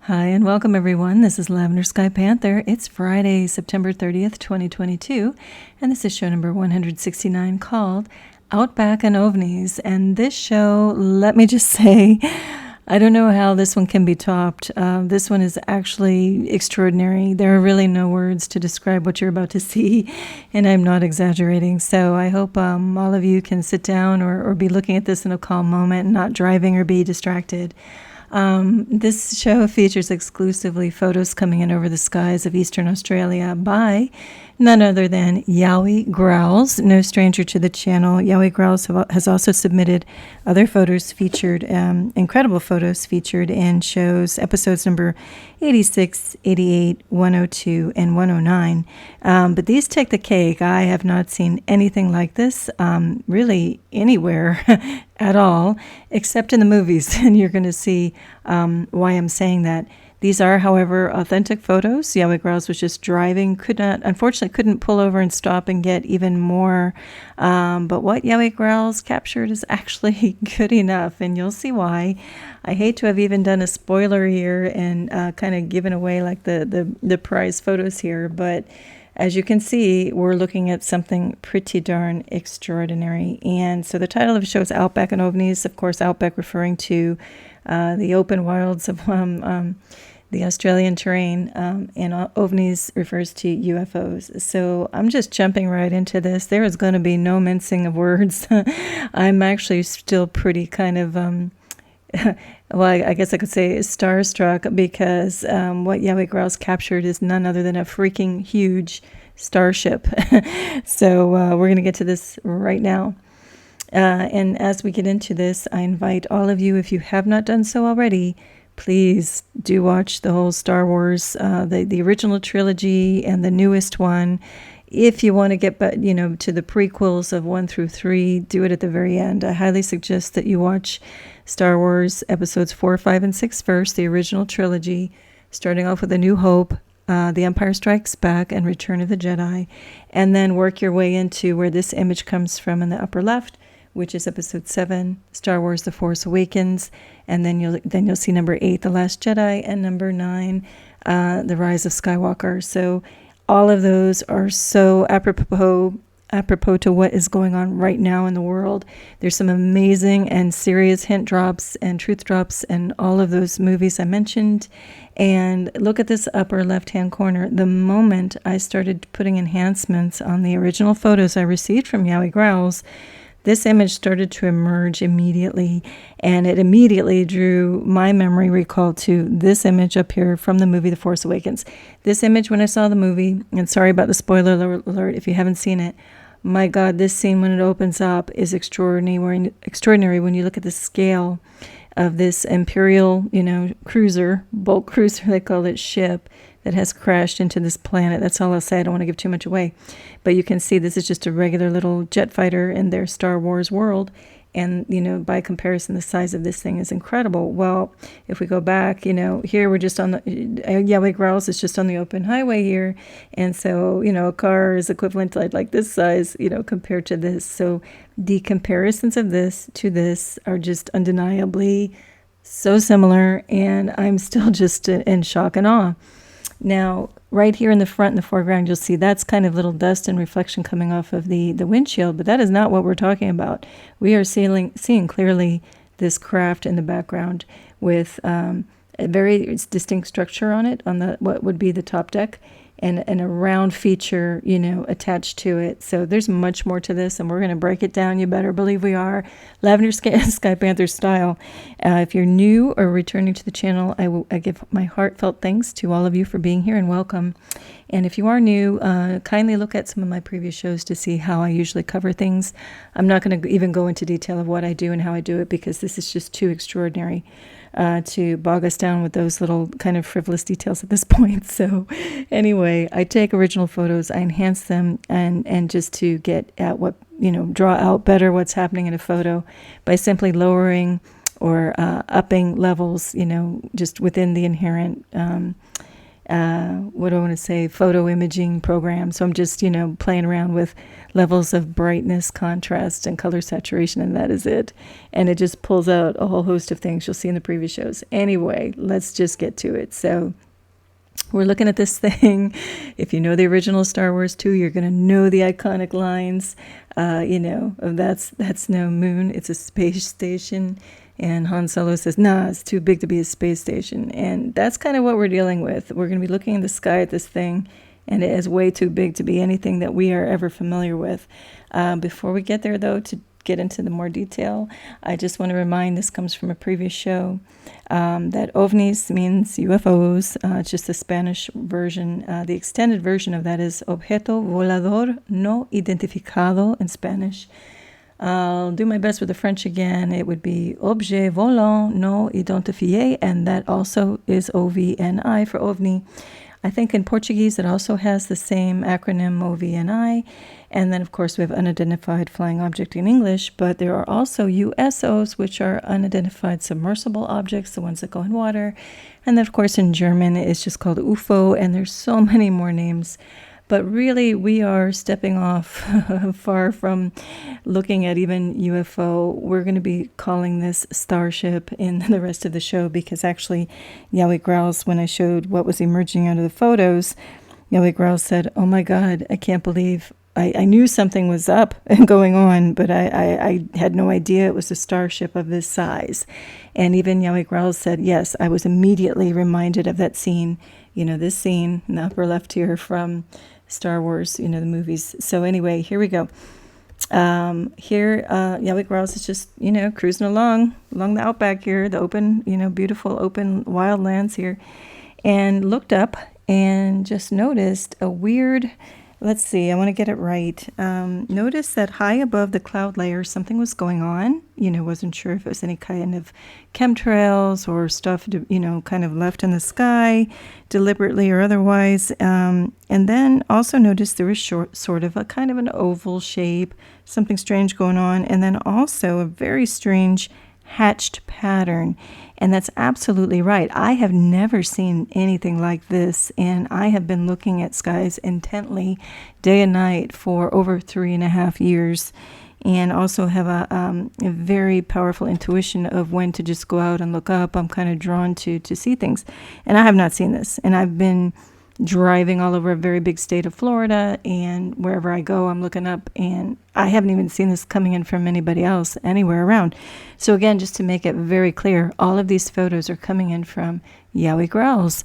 Hi and welcome everyone. This is Lavender Sky Panther. It's Friday, September 30th, 2022, and this is show number 169 called Outback Ovnis. And this show, let me just say, I don't know how this one can be topped. This one is actually extraordinary. There are really no words to describe what you're about to see, and I'm not exaggerating. So I hope all of you can sit down or be looking at this in a calm moment and not driving or be distracted. This show features exclusively photos coming in over the skies of Eastern Australia by none other than YowieGrrrowlz, no stranger to the channel. YowieGrrrowlz has also submitted other photos featured, incredible photos featured in shows, episodes number 86, 88, 102, and 109. But these take the cake. I have not seen anything like this, really anywhere at all, except in the movies. And you're going to see why I'm saying that. These are, however, authentic photos. YowieGrrrowlz was just driving, unfortunately couldn't pull over and stop and get even more. But what YowieGrrrowlz captured is actually good enough, and you'll see why. I hate to have even done a spoiler here and kind of given away like the prize photos here, but as you can see, we're looking at something pretty darn extraordinary. And so the title of the show is Outback Ovnis. Of course, Outback referring to the open wilds of the Australian terrain, and ovnis refers to UFOs. So I'm just jumping right into this. There is going to be no mincing of words. I'm actually still pretty kind of, well, I guess I could say starstruck, because what YowieGrrrowlz captured is none other than a freaking huge starship. So we're going to get to this right now. And as we get into this, I invite all of you, if you have not done so already, please do watch the whole Star Wars, the original trilogy and the newest one. If you want to get back, to the prequels of 1 through 3, do it at the very end. I highly suggest that you watch Star Wars episodes 4, 5, and 6 first, the original trilogy, starting off with A New Hope, The Empire Strikes Back, and Return of the Jedi, and then work your way into where this image comes from in the upper left, which is episode 7, Star Wars The Force Awakens, and then you'll see number 8, The Last Jedi, and number 9, The Rise of Skywalker. So all of those are so apropos to what is going on right now in the world. There's some amazing and serious hint drops and truth drops in all of those movies I mentioned. And look at this upper left-hand corner. The moment I started putting enhancements on the original photos I received from YowieGrrrowlz, this image started to emerge immediately, and it immediately drew my memory recall to this image up here from the movie The Force Awakens. This image, when I saw the movie, and sorry about the spoiler alert if you haven't seen it, my God, this scene when it opens up is extraordinary when you look at the scale of this Imperial, cruiser, bulk cruiser, they call it, ship that has crashed into this planet. That's all I'll say. I don't want to give too much away. But you can see this is just a regular little jet fighter in their Star Wars world. And, by comparison, the size of this thing is incredible. Well, if we go back, here we're just on the, YowieGrrrowlz is just on the open highway here. And so, a car is equivalent to like this size, compared to this. So the comparisons of this to this are just undeniably so similar. And I'm still just in shock and awe. Now, right here in the front, in the foreground, you'll see that's kind of little dust and reflection coming off of the windshield, but that is not what we're talking about. We are seeing clearly this craft in the background with a very distinct structure on it, on what would be the top deck, and a round feature, attached to it. So there's much more to this, and we're going to break it down. You better believe we are. Lavender Sky Panther style. If you're new or returning to the channel, I give my heartfelt thanks to all of you for being here and welcome. And if you are new, kindly look at some of my previous shows to see how I usually cover things. I'm not going to even go into detail of what I do and how I do it, because this is just too extraordinary to bog us down with those little kind of frivolous details at this point. So anyway, I take original photos, I enhance them, and just to get at what, draw out better what's happening in a photo by simply lowering or upping levels, just within the inherent what do I want to say, photo imaging program. So I'm just, playing around with levels of brightness, contrast, and color saturation, and that is it. And it just pulls out a whole host of things you'll see in the previous shows. Anyway, let's just get to it. So we're looking at this thing. If you know the original Star Wars 2, you're going to know the iconic lines, that's no moon, it's a space station. And Han Solo says, nah, it's too big to be a space station. And that's kind of what we're dealing with. We're going to be looking in the sky at this thing, and it is way too big to be anything that we are ever familiar with. Before we get there, though, to get into the more detail, I just want to remind, this comes from a previous show, that ovnis means UFOs. It's just the Spanish version. The extended version of that is objeto volador no identificado in Spanish. I'll do my best with the French again. It would be objet volant non identifié, and that also is OVNI for ovni. I think in Portuguese it also has the same acronym OVNI. And then, of course, we have unidentified flying object in English, but there are also USOs, which are unidentified submersible objects, the ones that go in water. And then, of course, in German, it's just called UFO, and there's so many more names. But really, we are stepping off far from looking at even UFO. We're going to be calling this Starship in the rest of the show, because actually, YowieGrrrowlz, when I showed what was emerging out of the photos, YowieGrrrowlz said, oh my God, I can't believe, I knew something was up and going on, but I had no idea it was a starship of this size. And even YowieGrrrowlz said, yes, I was immediately reminded of that scene, this scene in the upper left here from Star Wars, the movies. So anyway, here we go. Here, YowieGrrrowlz is just, cruising along the Outback here, the open, beautiful open wildlands here, and looked up and just noticed a weird, let's see, I want to get it right. Noticed that high above the cloud layer, something was going on. Wasn't sure if it was any kind of chemtrails or stuff, kind of left in the sky, deliberately or otherwise. And then also noticed there was sort of a kind of an oval shape, something strange going on. And then also a very strange hatched pattern. And that's absolutely right. I have never seen anything like this, and I have been looking at skies intently day and night for over 3.5 years, and also have a very powerful intuition of when to just go out and look up. I'm kind of drawn to see things, and I have not seen this. And I've been driving all over a very big state of Florida, and wherever I go, I'm looking up, and I haven't even seen this coming in from anybody else anywhere around. So again, just to make it very clear, all of these photos are coming in from YowieGrrrowlz.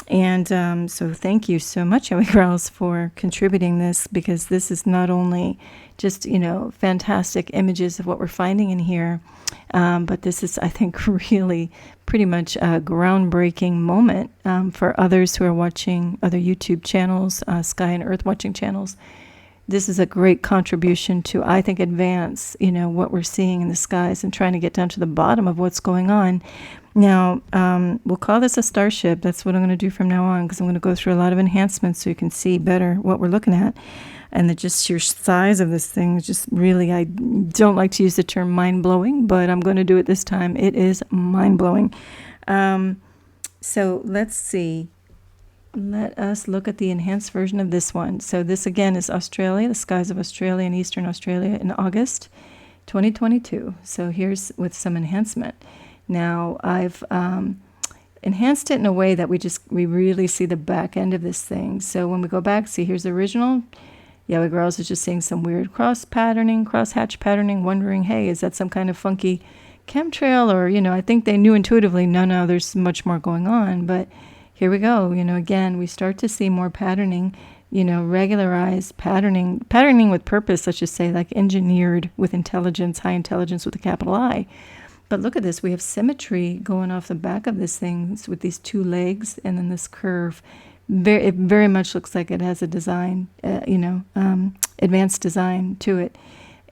And so thank you so much, YowieGrrrowlz, for contributing this, because this is not only just, fantastic images of what we're finding in here, but this is, I think, really pretty much a groundbreaking moment for others who are watching other YouTube channels, Sky and Earth watching channels. This is a great contribution to, I think, advance, what we're seeing in the skies and trying to get down to the bottom of what's going on. Now, we'll call this a starship. That's what I'm going to do from now on, because I'm going to go through a lot of enhancements so you can see better what we're looking at. And the just sheer size of this thing is just really, I don't like to use the term mind-blowing, but I'm going to do it this time. It is mind-blowing. So let's see. Let us look at the enhanced version of this one. So this, again, is Australia, the skies of Australia and Eastern Australia in August 2022. So here's with some enhancement. Now, I've enhanced it in a way that we really see the back end of this thing. So when we go back, see, here's the original. YowieGrrrowlz is just seeing some weird cross-hatch patterning, wondering, hey, is that some kind of funky chemtrail? Or, I think they knew intuitively, no, there's much more going on. But here we go. Again, we start to see more patterning, regularized patterning with purpose, let's just say, like engineered with intelligence, high intelligence with a capital I. But look at this. We have symmetry going off the back of this thing with these two legs and then this curve. It very much looks like it has a design, advanced design to it.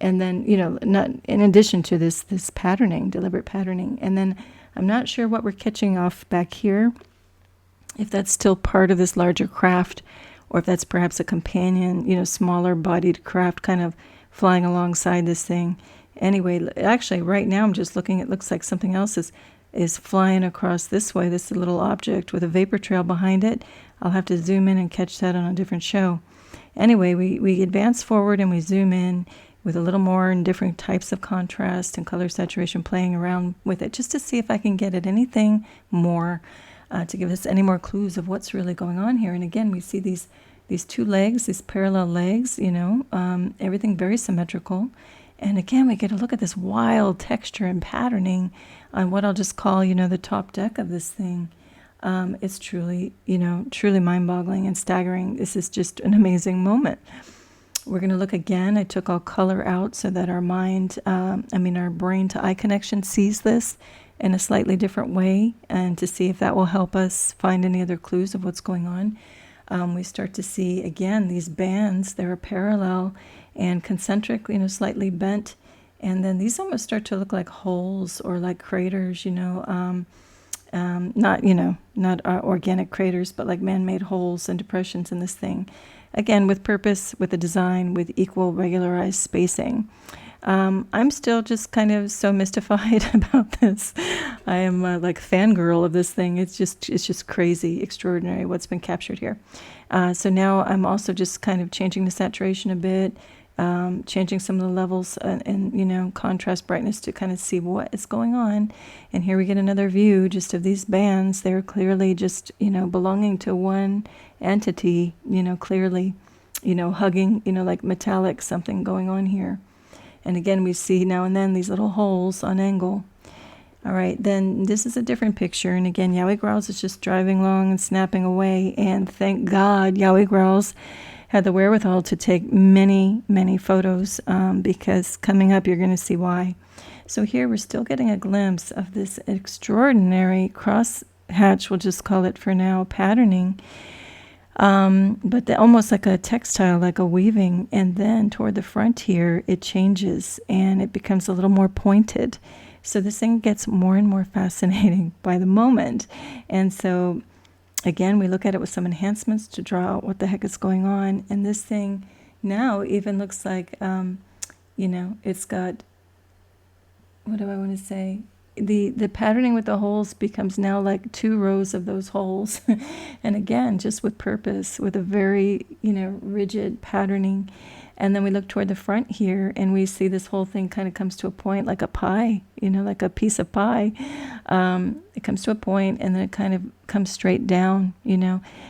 And then, not in addition to this patterning, deliberate patterning. And then I'm not sure what we're catching off back here, if that's still part of this larger craft, or if that's perhaps a companion, smaller bodied craft kind of flying alongside this thing. Anyway, actually, right now I'm just looking, it looks like something else is is flying across this way, this little object with a vapor trail behind it. I'll have to zoom in and catch that on a different show. Anyway, we advance forward and we zoom in with a little more and different types of contrast and color saturation, playing around with it just to see if I can get at anything more, to give us any more clues of what's really going on here. And again, we see these two legs, these parallel legs, everything very symmetrical. And again, we get a look at this wild texture and patterning on what I'll just call, the top deck of this thing. It's truly, truly mind-boggling and staggering. This is just an amazing moment. We're going to look again. I took all color out so that our brain to eye connection sees this in a slightly different way, and to see if that will help us find any other clues of what's going on. We start to see, again, these bands. They're parallel and concentric, slightly bent. And then these almost start to look like holes or like craters, not organic craters, but like man-made holes and depressions in this thing. Again, with purpose, with a design, with equal regularized spacing. I'm still just kind of so mystified about this. I am like fangirl of this thing. It's just crazy, extraordinary what's been captured here. So now I'm also just kind of changing the saturation a bit, changing some of the levels and contrast brightness to kind of see what is going on. And here we get another view just of these bands. They're clearly just, belonging to one entity, clearly, hugging, like metallic something going on here. And again, we see now and then these little holes on angle. All right, then this is a different picture. And again, YowieGrrrowlz is just driving along and snapping away. And thank God YowieGrrrowlz had the wherewithal to take many, many photos, because coming up, you're going to see why. So here we're still getting a glimpse of this extraordinary crosshatch, we'll just call it for now, patterning. But almost like a textile, like a weaving. And then toward the front here, it changes and it becomes a little more pointed. So this thing gets more and more fascinating by the moment. And so again, we look at it with some enhancements to draw out what the heck is going on. And this thing now even looks like, it's got, what do I want to say? The patterning with the holes becomes now like 2 rows of those holes. And again, just with purpose, with a very, rigid patterning. And then we look toward the front here and we see this whole thing kind of comes to a point like a pie, like a piece of pie. It comes to a point and then it kind of comes straight down,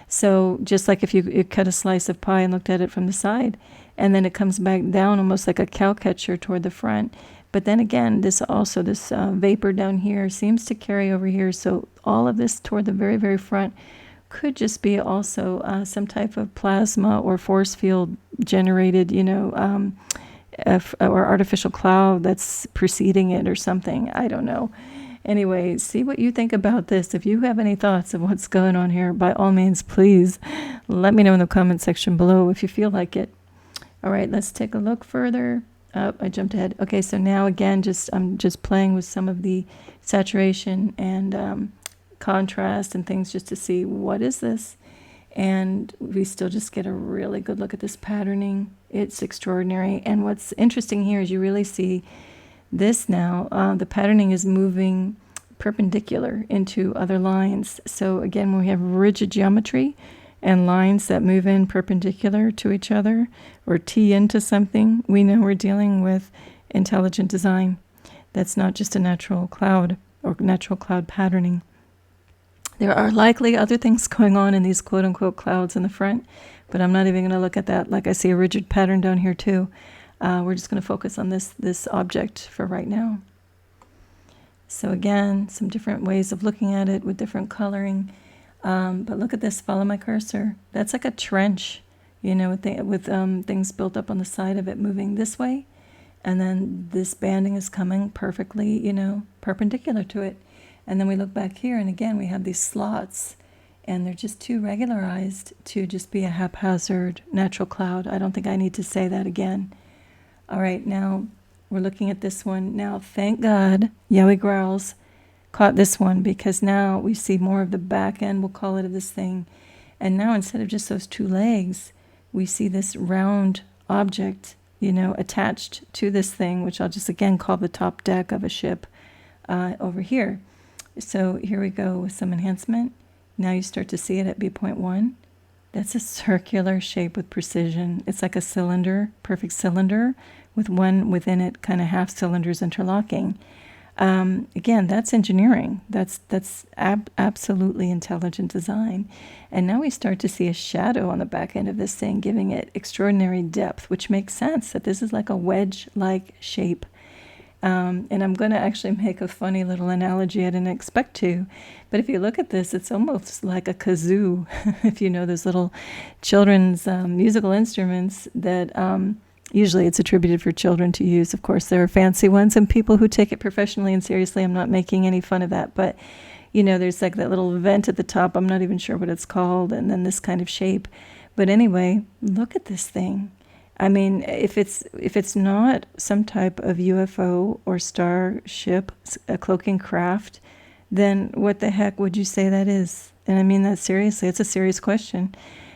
So just like if you cut a slice of pie and looked at it from the side, and then it comes back down almost like a cow catcher toward the front. But then again, this vapor down here seems to carry over here. So all of this toward the very, very front could just be also some type of plasma or force field generated, or artificial cloud that's preceding it or something. I don't know. Anyway, see what you think about this. If you have any thoughts of what's going on here, by all means, please let me know in the comment section below if you feel like it. All right, let's take a look further. Oh, I jumped ahead. Okay, so now again, I'm just playing with some of the saturation and contrast and things just to see what is this. And we still just get a really good look at this patterning. It's extraordinary. And what's interesting here is you really see this now. The patterning is moving perpendicular into other lines. So again, when we have rigid geometry and lines that move in perpendicular to each other or tee into something, we know we're dealing with intelligent design. That's not just a natural cloud or natural cloud patterning. There are likely other things going on in these quote-unquote clouds in the front, but I'm not even going to look at that. Like I see a rigid pattern down here too. We're just going to focus on this object for right now. So again, some different ways of looking at it with different coloring. But look at this, follow my cursor. That's like a trench, with things built up on the side of it moving this way. And then this banding is coming perfectly, perpendicular to it. And then we look back here, and again, we have these slots, and they're just too regularized to just be a haphazard natural cloud. I don't think I need to say that again. All right, now we're looking at this one. Now, thank God, YowieGrrrowlz caught this one, because now we see more of the back end, we'll call it, of this thing. And now instead of just those 2 legs, we see this round object, attached to this thing, which I'll just again call the top deck of a ship over here. So here we go with some enhancement. Now you start to see it at B.1. That's a circular shape with precision. It's like a cylinder, perfect cylinder, with one within it, kind of half cylinders interlocking. Again, that's engineering. That's absolutely intelligent design. And now we start to see a shadow on the back end of this thing, giving it extraordinary depth, which makes sense that this is like a wedge-like shape. And I'm going to actually make a funny little analogy I didn't expect to. But if you look at this, it's almost like a kazoo, if you know those little children's musical instruments that usually it's attributed for children to use. Of course, there are fancy ones and people who take it professionally and seriously. I'm not making any fun of that. But, you know, there's like that little vent at the top. I'm not even sure what it's called. And then this kind of shape. But anyway, look at this thing. I mean, if it's not some type of UFO or starship, a cloaking craft, then what the heck would you say that is? And I mean that seriously. It's a serious question.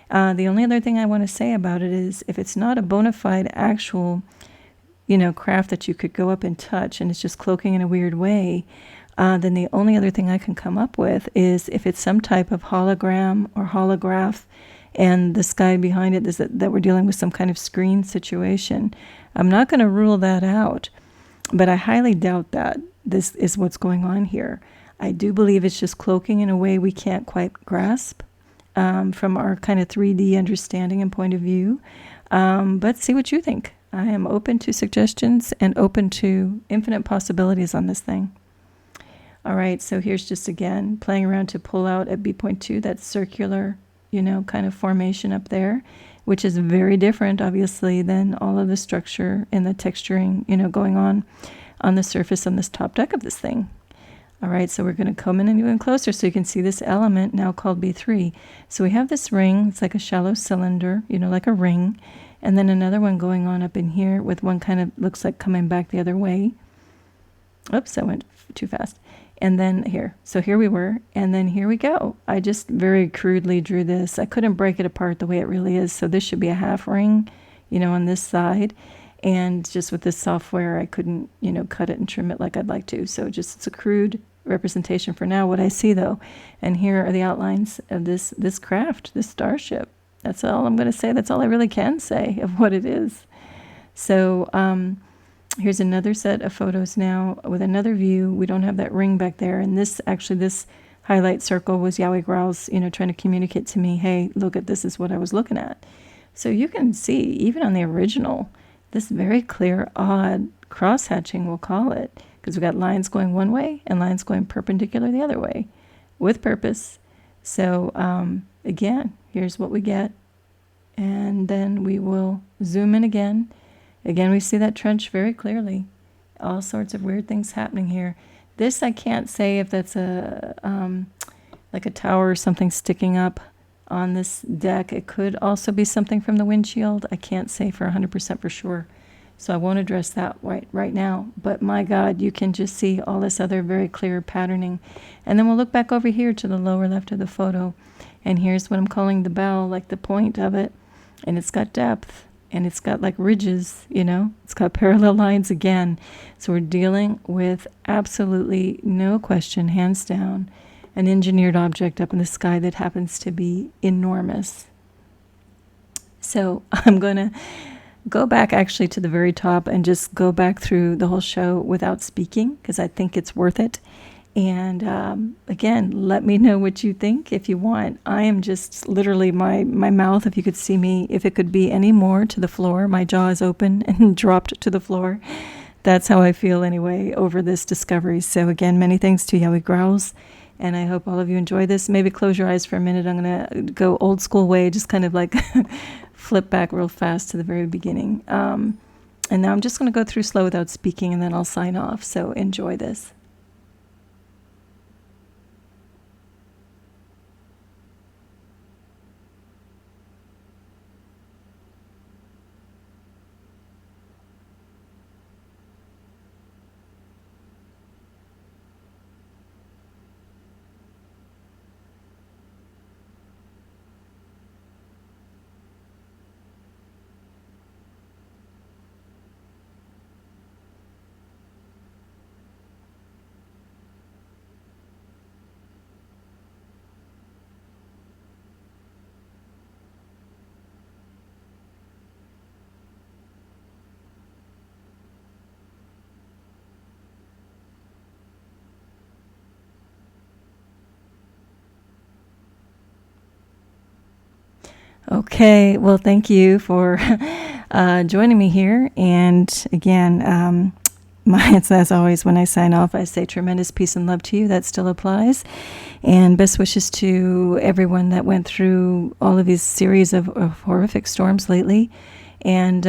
The only other thing I want to say about it is if it's not a bona fide actual, you know, craft that you could go up and touch and it's just cloaking in a weird way, then the only other thing I can come up with is if it's some type of hologram or holograph and the sky behind it is that we're dealing with some kind of screen situation. I'm not going to rule that out, but I highly doubt that this is what's going on here. I do believe it's just cloaking in a way we can't quite grasp from our kind of 3D understanding and point of view. But see what you think. I am open to suggestions and open to infinite possibilities on this thing. All right, so here's just again playing around to pull out at B.2 that circular, you know, kind of formation up there, which is very different, obviously, than all of the structure and the texturing, you know, going on the surface on this top deck of this thing. All right, so we're going to come in even closer so you can see this element now called B3. So we have this ring. It's like a shallow cylinder, you know, like a ring. And then another one going on up in here with one kind of looks like coming back the other way. Oops, I went too fast. And then here. So here we were. And then here we go. I just very crudely drew this. I couldn't break it apart the way it really is. So this should be a half ring, you know, on this side. And just with this software, I couldn't, you know, cut it and trim it like I'd like to. So just it's a crude representation for now. What I see, though, and here are the outlines of this craft, this starship. That's all I'm going to say. That's all I really can say of what it is. So here's another set of photos now with another view. We don't have that ring back there. And this highlight circle was YowieGrrrowlz, you know, trying to communicate to me, hey, look at this is what I was looking at. So you can see, even on the original, this very clear, odd cross-hatching, we'll call it, because we've got lines going one way and lines going perpendicular the other way with purpose. So again, here's what we get. And then we will zoom in again. Again, we see that trench very clearly. All sorts of weird things happening here. This, I can't say if that's like a tower or something sticking up on this deck. It could also be something from the windshield. I can't say for 100% for sure. So I won't address that right now. But my God, you can just see all this other very clear patterning. And then we'll look back over here to the lower left of the photo. And here's what I'm calling the bell, like the point of it. And it's got depth. And it's got like ridges, you know. It's got parallel lines again. So we're dealing with absolutely no question, hands down, an engineered object up in the sky that happens to be enormous. So I'm going to go back actually to the very top and just go back through the whole show without speaking because I think it's worth it. And again, let me know what you think if you want. I am just literally my mouth, if you could see me, if it could be any more to the floor, my jaw is open and dropped to the floor. That's how I feel anyway over this discovery. So again, many thanks to YowieGrrrowlz. And I hope all of you enjoy this. Maybe close your eyes for a minute. I'm going to go old school way, just kind of like flip back real fast to the very beginning. And now I'm just going to go through slow without speaking, and then I'll sign off. So enjoy this. Okay, well, thank you for joining me here. And again, it's as always, when I sign off, I say tremendous peace and love to you. That still applies. And best wishes to everyone that went through all of these series of horrific storms lately. And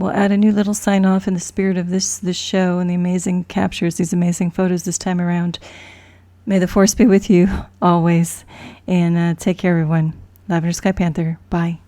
we'll add a new little sign off in the spirit of this show and the amazing captures, these amazing photos this time around. May the force be with you always. And take care, everyone. Lavender Sky Panther. Bye.